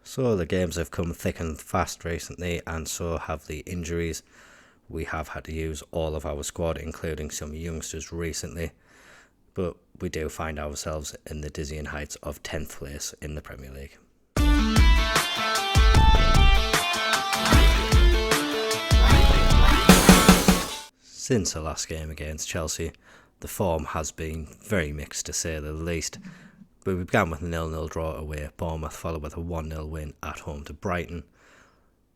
So the games have come thick and fast recently, and so have the injuries. We have had to use all of our squad, including some youngsters recently, but we do find ourselves in the dizzying heights of 10th place in the Premier League. Since the last game against Chelsea, the form has been very mixed to say the least. But we began with a 0-0 draw away at Bournemouth, followed with a 1-0 win at home to Brighton.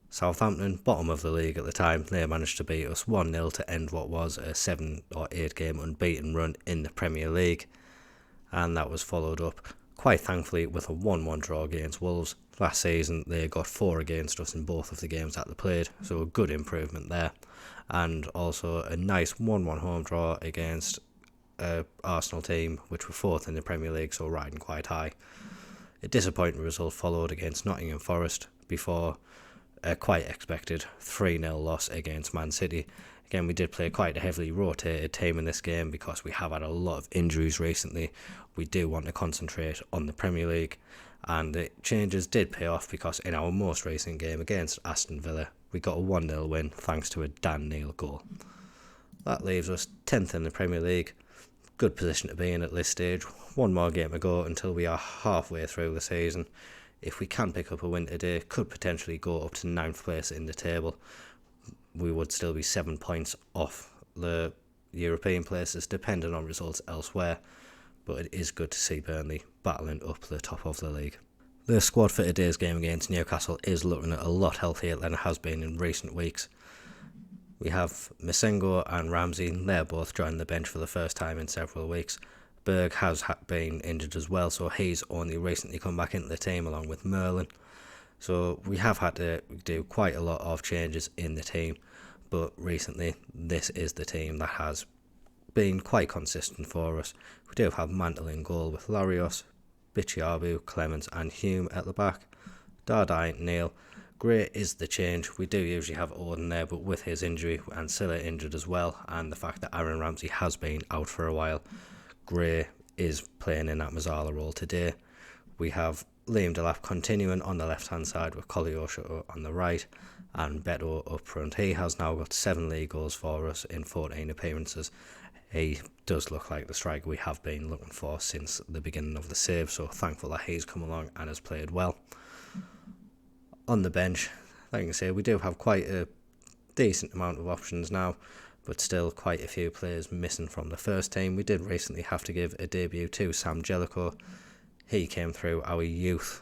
Southampton, bottom of the league at the time, they managed to beat us 1-0 to end what was a 7 or 8 game unbeaten run in the Premier League. And that was followed up, quite thankfully, with a 1-1 draw against Wolves. Last season they got 4 against us in both of the games that they played, so a good improvement there. And also a nice 1-1 home draw against Arsenal team, which were 4th in the Premier League, so riding quite high. A disappointing result followed against Nottingham Forest before a quite expected 3-0 loss against Man City. Again, we did play quite a heavily rotated team in this game because we have had a lot of injuries recently. We do want to concentrate on the Premier League, and the changes did pay off because in our most recent game against Aston Villa, we got a 1-0 win thanks to a Dan Neil goal. That leaves us 10th in the Premier League. Good position to be in at this stage. One more game to go until we are halfway through the season. If we can pick up a win today, could potentially go up to 9th place in the table. We would still be 7 points off the European places, depending on results elsewhere. But it is good to see Burnley battling up the top of the league. The squad for today's game against Newcastle is looking a lot healthier than it has been in recent weeks. We have Masengo and Ramsey. They're both joining the bench for the first time in several weeks. Berg has been injured as well, so he's only recently come back into the team along with Merlin. So we have had to do quite a lot of changes in the team, but recently this is the team that has been quite consistent for us. We do have Mantle in goal with Larios, Bichiabu, Clements and Hume at the back. Dardai, Neil. Gray is the change. We do usually have Odin there, but with his injury and Silla injured as well, and the fact that Aaron Ramsey has been out for a while, Gray is playing in that Mazzala role today. We have Liam Delap continuing on the left hand side with Kolyosha on the right and Beto up front. He has now got 7 league goals for us in 14 appearances. He does look like the striker we have been looking for since the beginning of the save, so thankful that he's come along and has played well. On the bench, like I say, we do have quite a decent amount of options now, but still quite a few players missing from the first team. We did recently have to give a debut to Sam Jellicoe. He came through our youth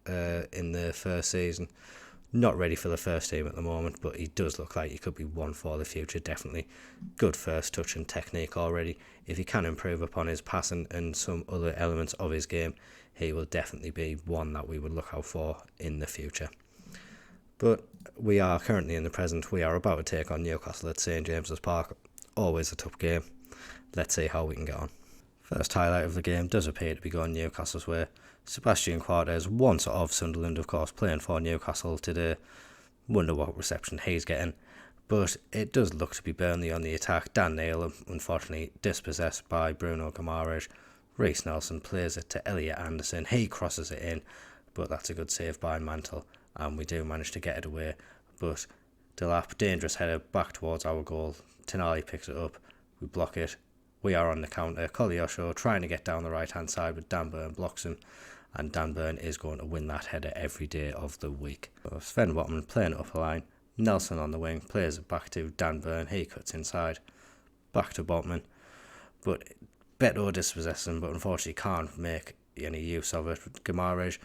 in the first season. Not ready for the first team at the moment, but he does look like he could be one for the future, definitely. Good first touch and technique already. If he can improve upon his passing and some other elements of his game, he will definitely be one that we would look out for in the future. But we are currently in the present. We are about to take on Newcastle at St James's Park. Always a tough game. Let's see how we can get on. First highlight of the game does appear to be going Newcastle's way. Sebastian Cortez, once of Sunderland of course, playing for Newcastle today. Wonder what reception he's getting. But it does look to be Burnley on the attack. Dan Neil, unfortunately, dispossessed by Bruno Guimaraes. Reece Nelson plays it to Elliot Anderson. He crosses it in, but that's a good save by Mantle, and we do manage to get it away. But Delap, dangerous header back towards our goal. Tonali picks it up. We block it. We are on the counter. Kolyosho trying to get down the right hand side, but Dan Burn blocks him, and Dan Burn is going to win that header every day of the week. So Sven Botman playing it up the line. Nelson on the wing plays it back to Dan Burn. He cuts inside. Back to Botman. But Beto dispossesses him, but unfortunately can't make any use of it. Guimaraes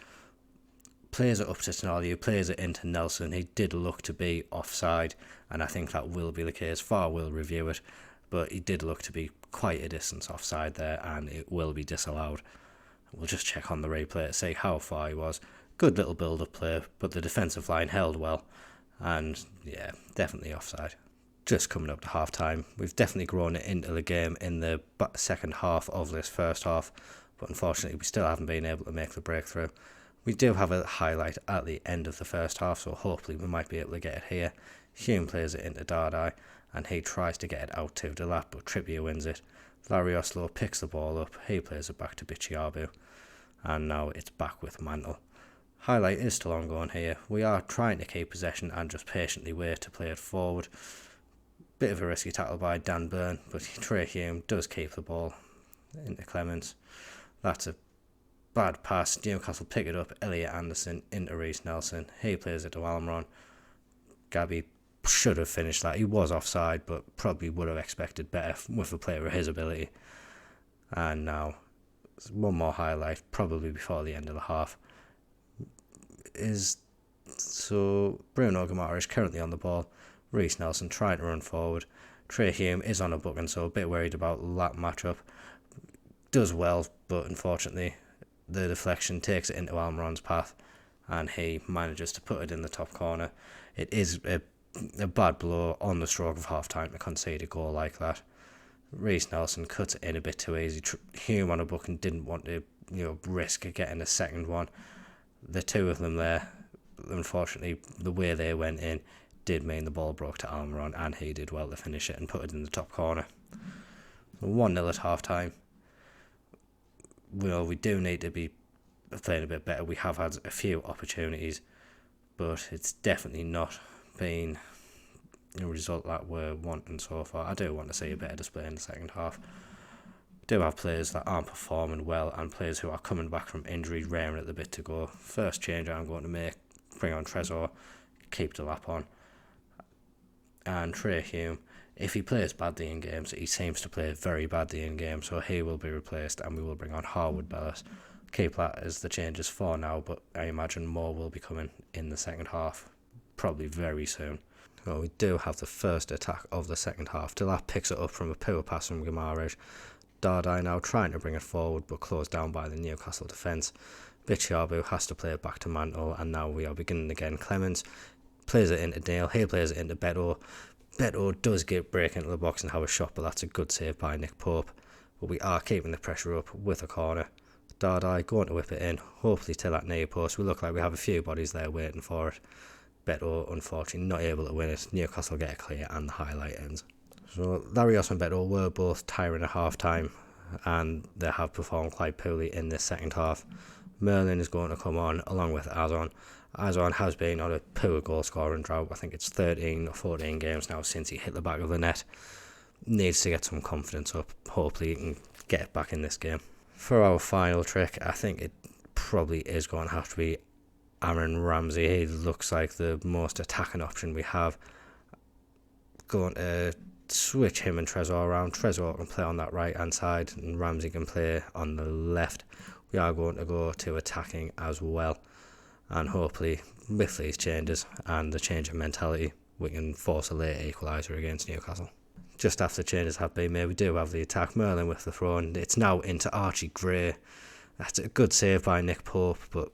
plays it up to Tonali, plays it into Nelson. He did look to be offside, and I think that will be the case. VAR will review it, but he did look to be quite a distance offside there, and it will be disallowed. We'll just check on the replay to see how far he was. Good little build-up play, but the defensive line held well, and yeah, definitely offside. Just coming up to half time, we've definitely grown it into the game in the second half of this first half, but unfortunately we still haven't been able to make the breakthrough. We do have a highlight at the end of the first half, so hopefully we might be able to get it here. Hume plays it into Dardai, and he tries to get it out to Delap, but Trippier wins it. Larry Oslo picks the ball up, he plays it back to Bichiabu, and now it's back with Mantle. Highlight is still ongoing here. We are trying to keep possession and just patiently wait to play it forward. Bit of a risky tackle by Dan Byrne, but Trey Hume does keep the ball into Clemens. That's a bad pass. Newcastle pick it up. Elliot Anderson into Reece Nelson. He plays it to Almiron. Gabby should have finished that. He was offside, but probably would have expected better with a player of his ability. And now, one more highlight, probably before the end of the half, is so Bruno Gamara is currently on the ball. Reece Nelson trying to run forward. Trey Hume is on a booking, so a bit worried about that matchup. Does well, but unfortunately the deflection takes it into Almiron's path and he manages to put it in the top corner. It is a bad blow on the stroke of half time to concede a goal like that. Reece Nelson cuts it in a bit too easy. Hume on a booking didn't want to risk getting a second one. The two of them there, unfortunately the way they went in did mean the ball broke to Almiron and he did well to finish it and put it in the top corner. 1-0 at half time. We do need to be playing a bit better. We have had a few opportunities, but it's definitely not been a result that we're wanting so far. I do want to see a better display in the second half. We do have players that aren't performing well and players who are coming back from injury, raring at the bit to go. First change I'm going to make, bring on Trezor, keep the lap on. And Trey Hume, if he plays badly in games, he seems to play very badly in games, so he will be replaced and we will bring on Harwood Bellis. Keep that as the changes for now, but I imagine more will be coming in the second half, probably very soon. Well, we do have the first attack of the second half. Dilap picks it up from a power pass from Guimaraes. Dardai now trying to bring it forward, but closed down by the Newcastle defence. Bichiabu has to play it back to Mantle, and now we are beginning again. Clemens plays it into Dale, he plays it into Beto. Beto does break into the box and have a shot, but that's a good save by Nick Pope. But we are keeping the pressure up with a corner. Dardai going to whip it in, hopefully to that near post. We look like we have a few bodies there waiting for it. Beto, unfortunately, not able to win it. Newcastle get a clear and the highlight ends. So Larios and Beto were both tiring at half time and they have performed quite poorly in this second half. Merlin is going to come on along with Azon. Azon has been on a poor goal scoring drought. I think it's 13 or 14 games now since he hit the back of the net. Needs to get some confidence up. Hopefully he can get it back in this game. For our final trick, I think it probably is going to have to be Aaron Ramsey. He looks like the most attacking option we have. Going to switch him and Trezor around. Trezor can play on that right hand side and Ramsey can play on the left. We are going to go to attacking as well, and hopefully with these changes and the change of mentality we can force a late equaliser against Newcastle. Just after changes have been made, we do have the attack. Merlin with the throw, and it's now into Archie Gray. That's a good save by Nick Pope, but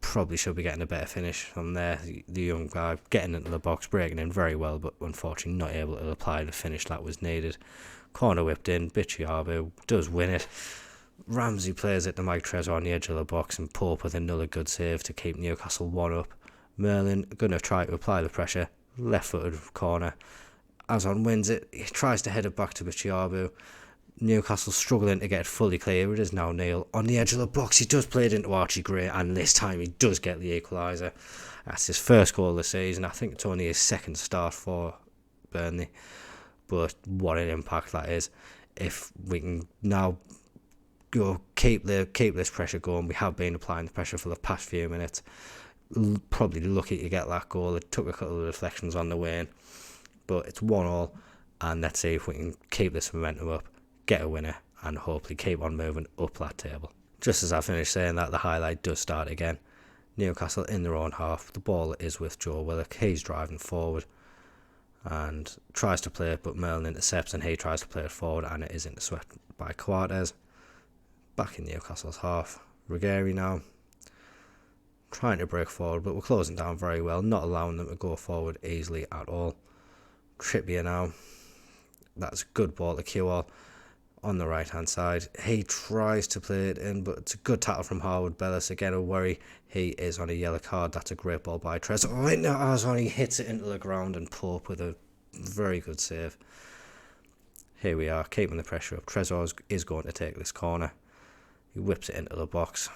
probably should be getting a better finish from there. The young guy getting into the box, breaking in very well, but unfortunately not able to apply the finish that was needed. Corner whipped in, Bichiabu does win it. Ramsey plays it to Mike Trezor on the edge of the box, and Pope with another good save to keep Newcastle 1 up. Merlin going to try to apply the pressure, left footed corner. Azon wins it, he tries to head it back to Bichiabu. Newcastle struggling to get it fully clear. It is now Neil on the edge of the box. He does play it into Archie Gray, and this time he does get the equaliser. That's his first goal of the season. I think it's only his second start for Burnley, but what an impact that is. If we can now keep this pressure going, we have been applying the pressure for the past few minutes. Probably lucky to get that goal. It took a couple of deflections on the way in, but it's 1-1, and let's see if we can keep this momentum up, get a winner, and hopefully keep on moving up that table. Just as I finish saying that, the highlight does start again. Newcastle in their own half. The ball is with Joe Willock. He's driving forward and tries to play it, but Merlin intercepts and he tries to play it forward, and it is intercepted by Coates. Back in Newcastle's half. Ruggieri now trying to break forward, but we're closing down very well, not allowing them to go forward easily at all. Trippier now. That's a good ball to Kewell on the right hand side. He tries to play it in, but it's a good tackle from Harwood Bellis. Again, a worry. He is on a yellow card. That's a great ball by Trezor. Oh, no, Azon, he hits it into the ground, and Pope with a very good save. Here we are, keeping the pressure up. Trezor is going to take this corner. He whips it into the box.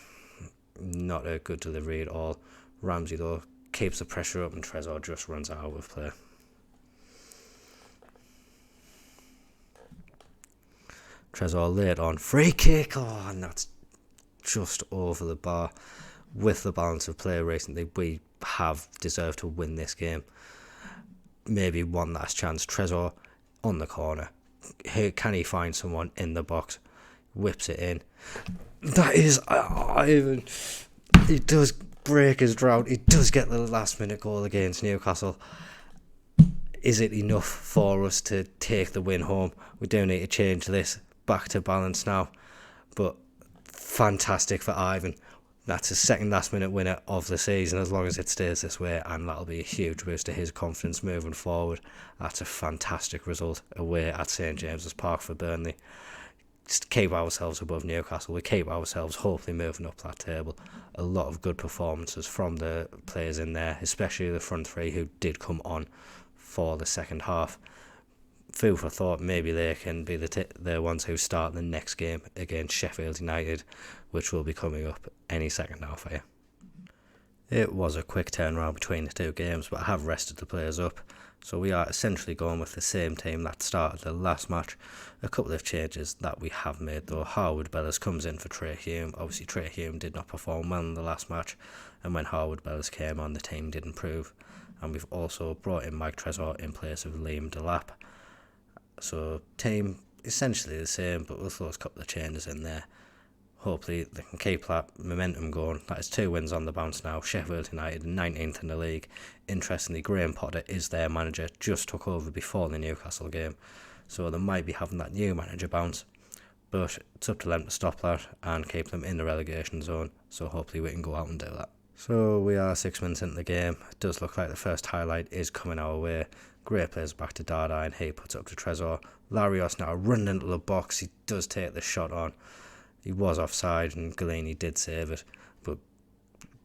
Not a good delivery at all. Ramsey, though, keeps the pressure up and Trezor just runs out of play. Trezor late on. Free kick! Oh, and that's just over the bar. With the balance of play recently, we have deserved to win this game. Maybe one last chance. Trezor on the corner. Can he find someone in the box? Whips it in. That is Ivan. He does break his drought. He does get the last minute goal against Newcastle. Is it enough for us to take the win home? We do need to change this back to balance now. But fantastic for Ivan. That's his second last minute winner of the season, as long as it stays this way, and that'll be a huge boost to his confidence moving forward. That's a fantastic result away at St James's Park for Burnley. Just keep ourselves above Newcastle. We keep ourselves hopefully moving up that table. A lot of good performances from the players in there, especially the front three who did come on for the second half. Food for thought, maybe they can be the ones who start the next game against Sheffield United, which will be coming up any second now for you. It was a quick turnaround between the two games, but I have rested the players up, so we are essentially going with the same team that started the last match. A couple of changes that we have made though. Harwood Bellis comes in for Trey Hume. Obviously Trey Hume did not perform well in the last match, and when Harwood Bellis came on, the team did improve. And we've also brought in Mike Trezor in place of Liam Delap. So team essentially the same, but with those couple of changes in there. Hopefully they can keep that momentum going. That is 2 wins on the bounce now. Sheffield United 19th in the league. Interestingly, Graham Potter is their manager, just took over before the Newcastle game, so they might be having that new manager bounce, but it's up to them to stop that and keep them in the relegation zone, so hopefully we can go out and do that. So we are 6 minutes into the game. It does look like the first highlight is coming our way. Gray plays back to Dardai and he puts up to Trezor. Larios now running into the box. He does take the shot on. He was offside and Galini did save it, but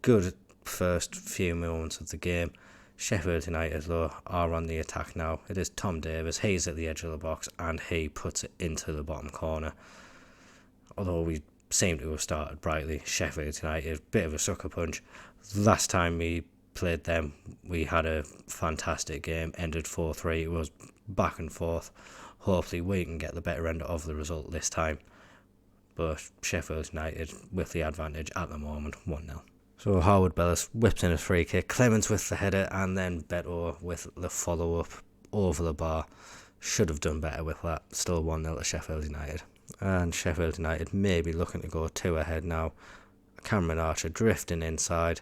good first few moments of the game. Sheffield United though are on the attack now. It is Tom Davis. He's at the edge of the box and he puts it into the bottom corner. Although we seem to have started brightly, Sheffield United, bit of a sucker punch. Last time we played them, we had a fantastic game, ended 4-3. It was back and forth. Hopefully we can get the better end of the result this time. But Sheffield United with the advantage at the moment, 1-0. So Harwood Bellis whips in a free kick, Clements with the header, and then Beto with the follow-up over the bar. Should have done better with that. Still 1-0 to Sheffield United. And Sheffield United may be looking to go 2 ahead now. Cameron Archer drifting inside.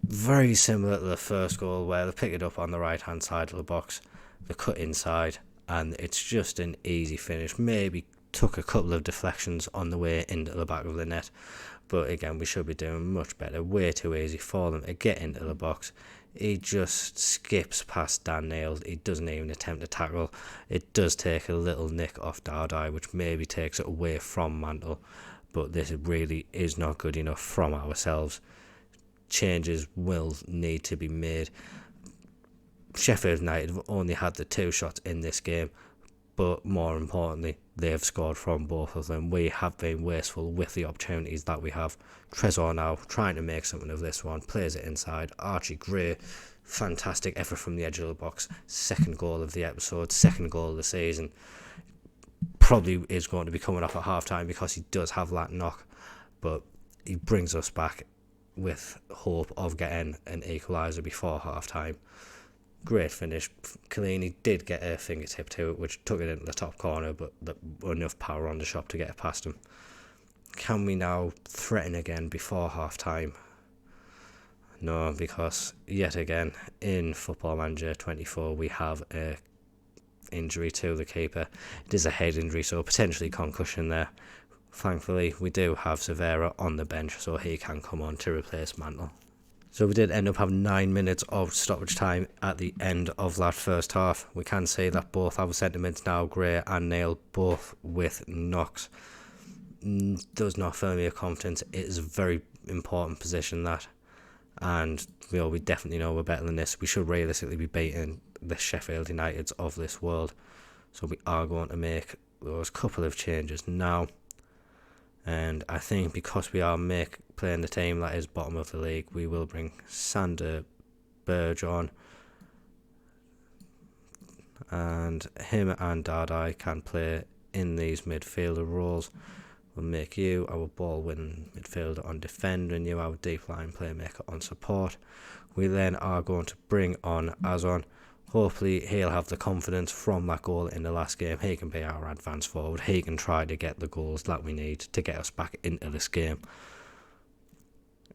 Very similar to the first goal where they pick it up on the right hand side of the box. They cut inside and it's just an easy finish. Maybe took a couple of deflections on the way into the back of the net, but again we should be doing much better. Way too easy for them to get into the box. He just skips past Dan Nails. He doesn't even attempt to tackle. It does take a little nick off Dardai, which maybe takes it away from Mantle, but this really is not good enough from ourselves. Changes will need to be made. Sheffield United have only had the 2 shots in this game, but more importantly, they have scored from both of them. We have been wasteful with the opportunities that we have. Trezor now trying to make something of this one, plays it inside. Archie Gray, fantastic effort from the edge of the box. Second goal of the episode, second goal of the season. Probably is going to be coming off at half time because he does have that knock, but he brings us back with hope of getting an equaliser before half time. Great finish. Kalini did get a fingertip to it, which took it into the top corner, but enough power on the shot to get it past him. Can we now threaten again before half time? No, because yet again in Football Manager 24 we have a injury to the keeper. It is a head injury, so potentially concussion there. Thankfully we do have Severa on the bench, so he can come on to replace Mantle. So we did end up having 9 minutes of stoppage time at the end of that first half. We can say that both our sentiments now, Gray and Nail, both with knocks, does not fill me with confidence. It is a very important position, that, and we definitely know we're better than this. We should realistically be beating the Sheffield Uniteds of this world, so we are going to make those couple of changes now. And I think because we are playing the team that is bottom of the league, we will bring Sander Burge on, and him and Dardai can play in these midfielder roles. We'll make you our ball winning midfielder on defender and you our deep line playmaker on support. We then are going to bring on Azon. Hopefully he'll have the confidence from that goal in the last game. He can be our advance forward. He can try to get the goals that we need to get us back into this game.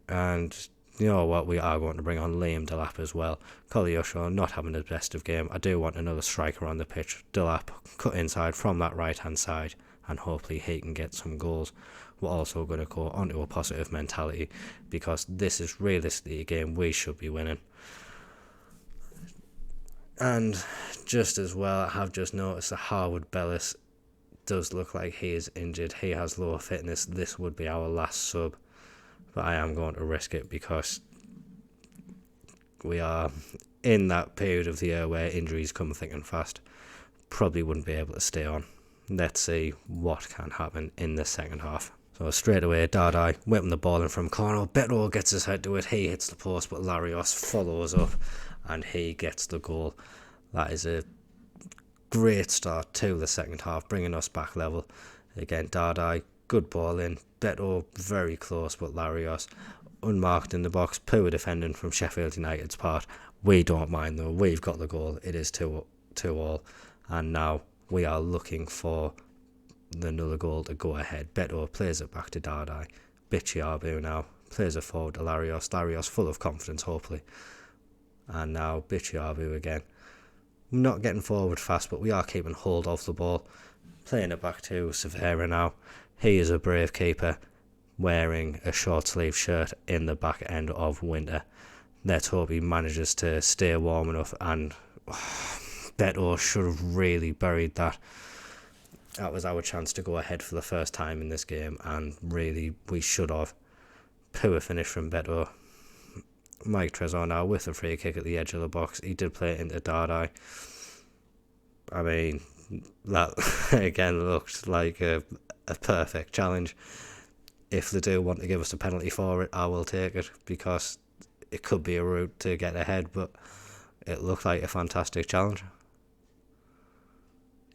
And you know what, we are going to bring on Liam Delap as well. Kolyosho not having his best of game. I do want another striker on the pitch. Delap cut inside from that right hand side, and hopefully he can get some goals. We're also going to go onto a positive mentality, because this is realistically a game we should be winning. And just as well, I have just noticed that Harwood Bellis does look like he is injured. He has lower fitness. This would be our last sub, but I am going to risk it because we are in that period of the year where injuries come thick and fast. Probably wouldn't be able to stay on. Let's see what can happen in the second half. So straight away, Dardai whipping the ball in from corner. Beto gets his head to it. He hits the post, but Larios follows up and he gets the goal. That is a great start to the second half, bringing us back level. Again, Dardai, good ball in. Beto very close, but Larios unmarked in the box. Poor defending from Sheffield United's part. We don't mind though. We've got the goal. It is 2-2, and now we are looking for another goal to go ahead. Beto plays it back to Dardai. Bichiabu now plays it forward to Larios. Larios full of confidence, hopefully. And now Bichiabu again. Not getting forward fast, but we are keeping hold of the ball. Playing it back to Severa now. He is a brave keeper, wearing a short sleeve shirt in the back end of winter. Let's hope he manages to stay warm enough, and Beto should have really buried that. That was our chance to go ahead for the first time in this game, and really we should have. Poor finish from Beto. Mike Trezor now with a free kick at the edge of the box. He did play it into Dardai. I mean, that again looked like a perfect challenge. If they do want to give us a penalty for it, I will take it, because it could be a route to get ahead, but it looked like a fantastic challenge.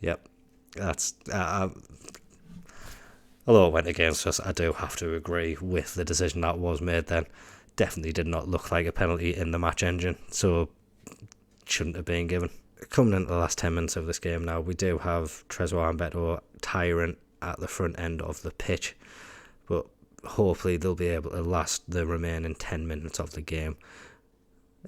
Yep, that's although it went against us, I do have to agree with the decision that was made then. Definitely did not look like a penalty in the match engine, so shouldn't have been given. Coming into the last 10 minutes of this game now, we do have Trezor and Beto tiring at the front end of the pitch, but hopefully they'll be able to last the remaining 10 minutes of the game.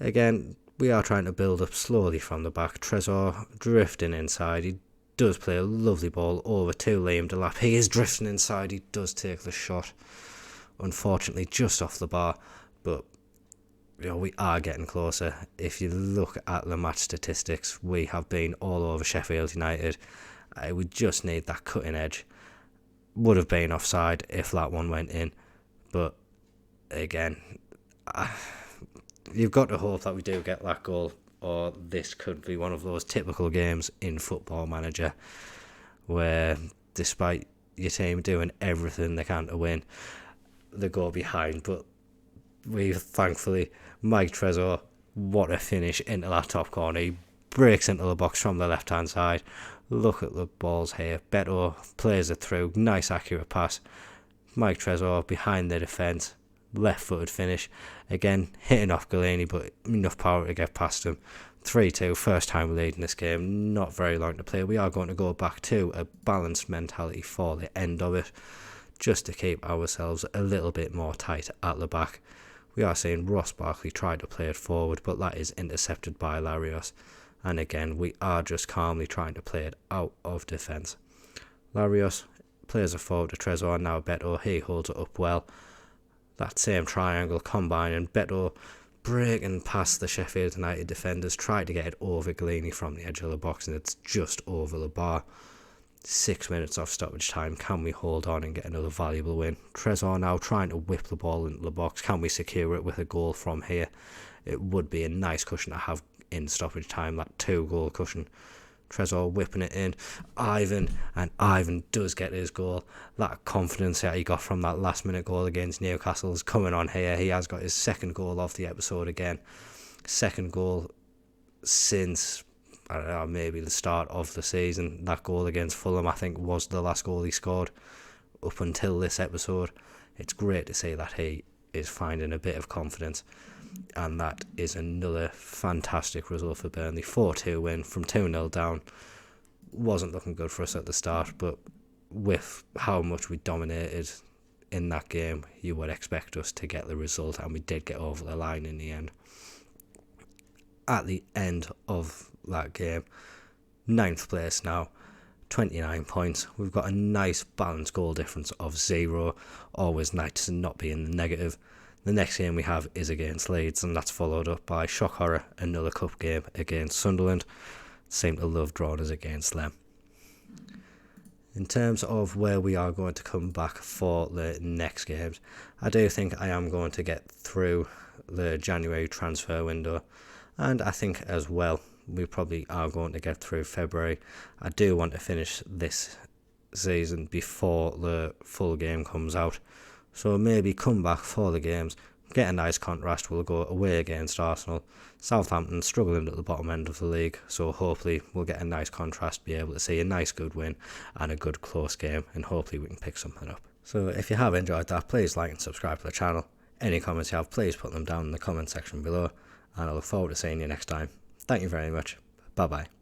Again, we are trying to build up slowly from the back. Trezor drifting inside. He does play a lovely ball over to Liam Delap. He is drifting inside. He does take the shot, unfortunately just off the bar, but you know, we are getting closer. If you look at the match statistics, we have been all over Sheffield United. We just need that cutting edge. Would have been offside if that one went in, but again, you've got to hope that we do get that goal, or this could be one of those typical games in Football Manager where, despite your team doing everything they can to win, they go behind. But we thankfully, Mike Trezor, what a finish into that top corner. He breaks into the box from the left hand side. Look at the balls here. Beto plays it through. Nice accurate pass. Mike Trezor behind the defence. Left footed finish. Again, hitting off Galini, but enough power to get past him. 3-2, first time lead in this game. Not very long to play. We are going to go back to a balanced mentality for the end of it, just to keep ourselves a little bit more tight at the back. We are seeing Ross Barkley try to play it forward, but that is intercepted by Larios. And again, we are just calmly trying to play it out of defence. Larios plays it forward to Trezor, now Beto. He holds it up well. That same triangle combining. Beto breaking past the Sheffield United defenders, tried to get it over Galini from the edge of the box, and it's just over the bar. 6 minutes of stoppage time. Can we hold on and get another valuable win? Trezor now trying to whip the ball into the box. Can we secure it with a goal from here? It would be a nice cushion to have in stoppage time, that 2-goal cushion. Trezor whipping it in, Ivan does get his goal. That confidence that he got from that last minute goal against Newcastle is coming on here. He has got his second goal of the episode again. Second goal since, I don't know, maybe the start of the season. That goal against Fulham, I think, was the last goal he scored up until this episode. It's great to see that he is finding a bit of confidence, and that is another fantastic result for Burnley. 4-2 win from 2-0 down. Wasn't looking good for us at the start, but with how much we dominated in that game, you would expect us to get the result, and we did get over the line in the end. At the end of that game, 9th place now, 29 points. We've got a nice balanced goal difference of 0. Always nice to not be in the negative. The next game we have is against Leeds, and that's followed up by, shock horror, another cup game against Sunderland. Seem to love drawing us against them. In terms of where we are going to come back for the next games, I do think I am going to get through the January transfer window, and I think as well we probably are going to get through February. I do want to finish this season before the full game comes out, so maybe come back for the games, get a nice contrast. We'll go away against Arsenal. Southampton struggling at the bottom end of the league, so hopefully we'll get a nice contrast, be able to see a nice good win and a good close game, and hopefully we can pick something up. So if you have enjoyed that, please like and subscribe to the channel. Any comments you have, please put them down in the comment section below, and I look forward to seeing you next time. Thank you very much. Bye bye.